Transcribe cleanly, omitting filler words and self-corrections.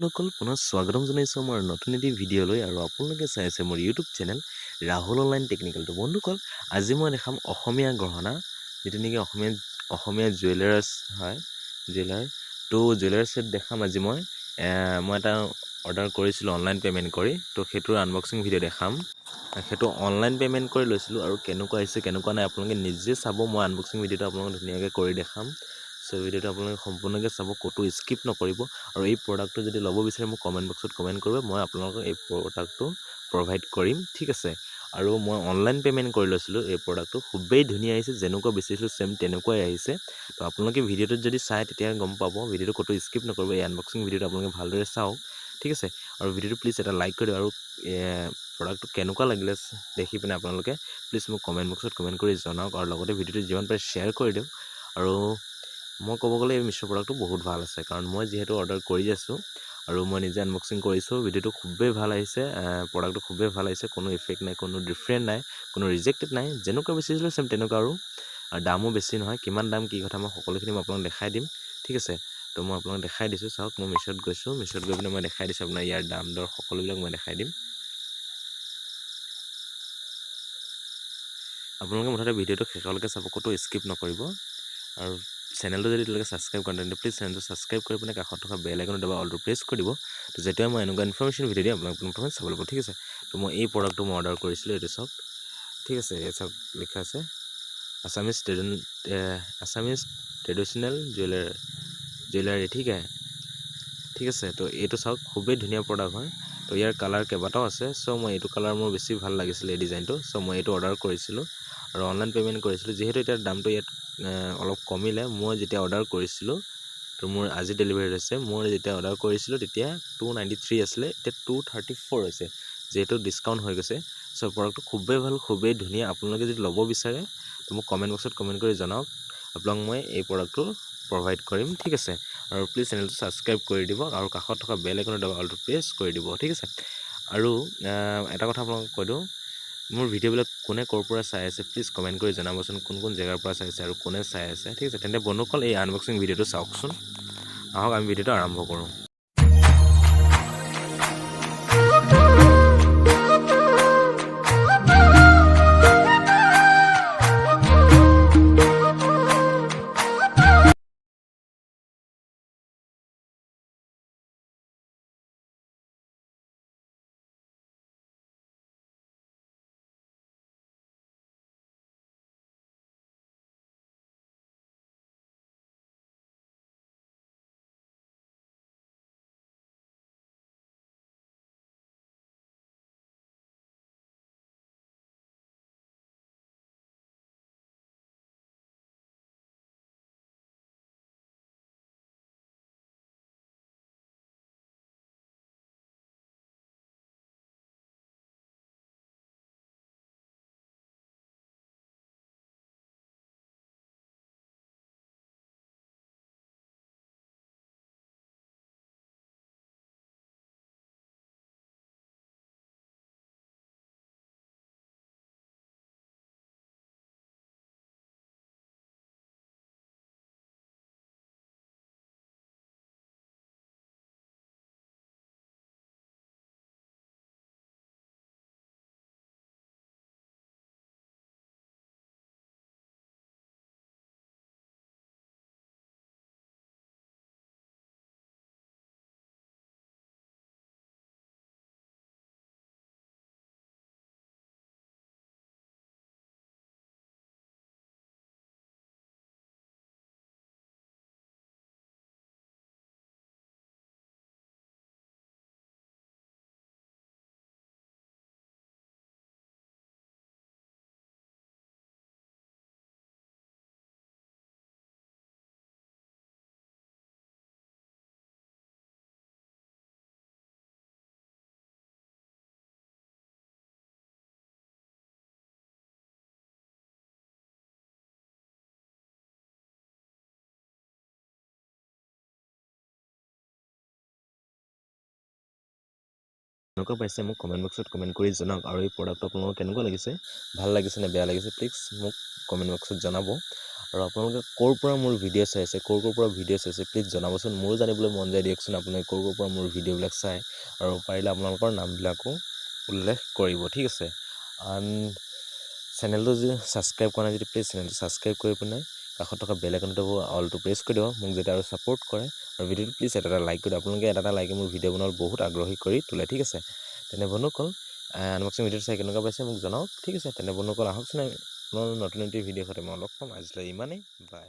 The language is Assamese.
সকল পুনৰ স্বাগতম জনাইছোঁ আমাৰ নতুন এটি ভিডিঅ'লৈ আৰু আপোনালোকে চাই আছে মোৰ ইউটিউব চেনেল ৰাহুল অনলাইন টেকনিকেলটো। বন্ধুসকল, আজি মই দেখাম অসমীয়া গহনা, যিটো নেকি অসমীয়া জুৱেলাৰ্ছ হয়, জুৱেলাৰ ছেট দেখাম আজি মই এটা অৰ্ডাৰ কৰিছিলোঁ অনলাইন পে'মেণ্ট কৰি, তো সেইটোৰ আনবক্সিং ভিডিঅ' দেখাম। সেইটো অনলাইন পে'মেণ্ট কৰি লৈছিলোঁ আৰু কেনেকুৱা আহিছে কেনেকুৱা নাই আপোনালোকে নিজে চাব। মই আনবক্সিং ভিডিঅ'টো আপোনালোকক ধুনীয়াকৈ কৰি দেখাম। চ' ভিডিঅ'টো আপোনালোকে সম্পূৰ্ণকৈ চাব, ক'তো স্কিপ নকৰিব। আৰু এই প্ৰডাক্টটো যদি ল'ব বিচাৰে মোক কমেণ্ট বক্সত কমেণ্ট কৰিব, মই আপোনালোকক এই প্ৰডাক্টটো প্ৰভাইড কৰিম, ঠিক আছে। আৰু মই অনলাইন পে'মেণ্ট কৰি লৈছিলোঁ এই প্ৰডাক্টটো, খুবেই ধুনীয়া আহিছে, যেনেকুৱা বিচাৰিছিলোঁ ছেম তেনেকুৱাই আহিছে। তো আপোনালোকে ভিডিঅ'টোত যদি চাই তেতিয়া গম পাব, ভিডিঅ'টো ক'তো স্কিপ নকৰিব। এই আনবক্সিং ভিডিঅ'টো আপোনালোকে ভালদৰে চাওক, ঠিক আছে। আৰু ভিডিঅ'টো প্লিজ এটা লাইক কৰি দিয়ক, আৰু প্ৰডাক্টটো কেনেকুৱা লাগিলে দেখি পিনে আপোনালোকে প্লিজ মোক কমেণ্ট বক্সত কমেণ্ট কৰি জনাওক, আৰু লগতে ভিডিঅ'টো যিমান পাৰে শ্বেয়াৰ কৰি দিয়ক। আৰু মই ক'ব গ'লে এই মিছো প্ৰডাক্টটো বহুত ভাল আছে, কাৰণ মই যিহেতু অৰ্ডাৰ কৰি আছোঁ আৰু মই নিজে আনবক্সিং কৰিছোঁ। ভিডিঅ'টো খুবেই ভাল আহিছে, প্ৰডাক্টটো খুবেই ভাল আহিছে, কোনো ইফেক্ট নাই, কোনো ডিফাৰেণ্ট নাই, কোনো ৰিজেক্টেড নাই, যেনেকুৱা বিচাৰিছিলোঁ ছেম তেনেকুৱা। আৰু দামো বেছি নহয়, কিমান দাম কি কথা মই সকলোখিনি মই আপোনাক দেখাই দিম, ঠিক আছে। তো মই আপোনাক দেখাই দিছোঁ, চাওক মই মিছোত গৈছোঁ, মিছোত গৈ পিনে মই দেখাই দিছোঁ আপোনাৰ ইয়াৰ দাম দৰ সকলোবিলাক মই দেখাই দিম। আপোনালোকে মুঠতে ভিডিঅ'টো শেষলৈকে চাব, ক'তো স্কিপ নকৰিব। আৰু চেনেলটো যদি তেওঁলোকে ছাবস্ক্ৰাইব কৰে তেন্তে প্লিজ চেনেলটো ছাবস্ক্ৰাইব কৰি পিনে কাষত থকা বেল আইকনত দবাই অলটো প্ৰেছ কৰি দিব, তো যেতিয়া মই এনেকুৱা ইনফৰমেশ্যন ভিডিঅ' দিম আপোনালোকে প্ৰথমে চাব লাগিব, ঠিক আছে। তো মই এই প্ৰডাক্টটো মই অৰ্ডাৰ কৰিছিলোঁ, এইটো চাওক, ঠিক আছে। এই চাওক লিখা আছে আছামিজ ট্ৰেডিশ্যনেল জুৱেলাৰী, ঠিক আছে। তো এইটো চাওক, খুবেই ধুনীয়া প্ৰডাক্ট হয়। তো ইয়াৰ কালাৰ কেইবাটাও আছে, চ' মই এইটো কালাৰ মোৰ বেছি ভাল লাগিছিলে এই ডিজাইনটো, চ' মই এইটো অৰ্ডাৰ কৰিছিলোঁ আৰু অনলাইন পে'মেণ্ট কৰিছিলোঁ। যিহেতু এতিয়া দামটো ইয়াত অলপ কমিলে, মই যেতিয়া অৰ্ডাৰ কৰিছিলোঁ, তো মোৰ আজি ডেলিভাৰী হৈছে, মই যেতিয়া অৰ্ডাৰ কৰিছিলোঁ তেতিয়া 293 আছিলে, এতিয়া 234 হৈছে, যিহেতু ডিছকাউণ্ট হৈ গৈছে। চ' প্ৰডাক্টটো খুবেই ভাল, খুবেই ধুনীয়া। আপোনালোকে যদি ল'ব বিচাৰে তো মোক কমেণ্ট বক্সত কমেণ্ট কৰি জনাওক, আপোনাক মই এই প্ৰডাক্টটো প্ৰভাইড কৰিম, ঠিক আছে। আৰু প্লিজ চেনেলটো ছাবস্ক্ৰাইব কৰি দিব, আৰু কাষত থকা বেল আইকনত অলটো প্ৰেছ কৰি দিব, ঠিক আছে। আৰু এটা কথা আপোনালোকক কৈ দিওঁ, মোৰ ভিডিঅ'বিলাক কোনে ক'ৰ পৰা চাই আছে প্লিজ কমেণ্ট কৰি জনাবচোন, কোন কোন জেগাৰ পৰা চাই আছে আৰু কোনে চাই আছে, ঠিক আছে। তেন্তে বন্ধুসকল, এই আনবক্সিং ভিডিঅ'টো চাওকচোন, আহক আমি ভিডিঅ'টো আৰম্ভ কৰোঁ। কেনেকুৱা পাইছে মোক কমেণ্ট বক্সত কমেণ্ট কৰি জনাওক, আৰু এই প্ৰডাক্টটো আপোনালোকৰ কেনেকুৱা লাগিছে, ভাল লাগিছে নে বেয়া লাগিছে প্লিজ মোক কমেণ্ট বক্সত জনাব। আৰু আপোনালোকে ক'ৰ পৰা মোৰ ভিডিঅ' চাই আছে, ক'ৰ পৰা ভিডিঅ' চাইছে প্লিজ জনাবচোন। মোৰো জানিবলৈ মন যায় দিয়কচোন আপোনালোকে ক'ৰ পৰা মোৰ ভিডিঅ'বিলাক চাই, আৰু পাৰিলে আপোনালোকৰ নামবিলাকো উল্লেখ কৰিব, ঠিক আছে। চেনেলটো যদি ছাবস্ক্ৰাইব কৰা নাই যদি প্লিজ চেনেলটো ছাবস্ক্ৰাইব কৰি পিনে কাষত থকা বেল আইকনটো অলটো প্ৰেছ কৰি দিব, মোক যেতিয়া আৰু ছাপোৰ্ট কৰে। আৰু ভিডিঅ'টো প্লিজ এটা লাইক কৰি দিব, আপোনালোকে এটা লাইকে মোৰ ভিডিঅ' বনোৱাত বহুত আগ্ৰহী কৰি তোলে, ঠিক আছে। তেনে বন্ধুসকল আনবক্সিং ভিডিঅ'টো চাই কেনেকুৱা পাইছে মোক জনাওক, ঠিক আছে। তেনে বন্ধুসকল আহকচোন নতুন ভিডিঅ'ৰ সৈতে মই লগ পাম। আজিলৈ ইমানেই, বাই।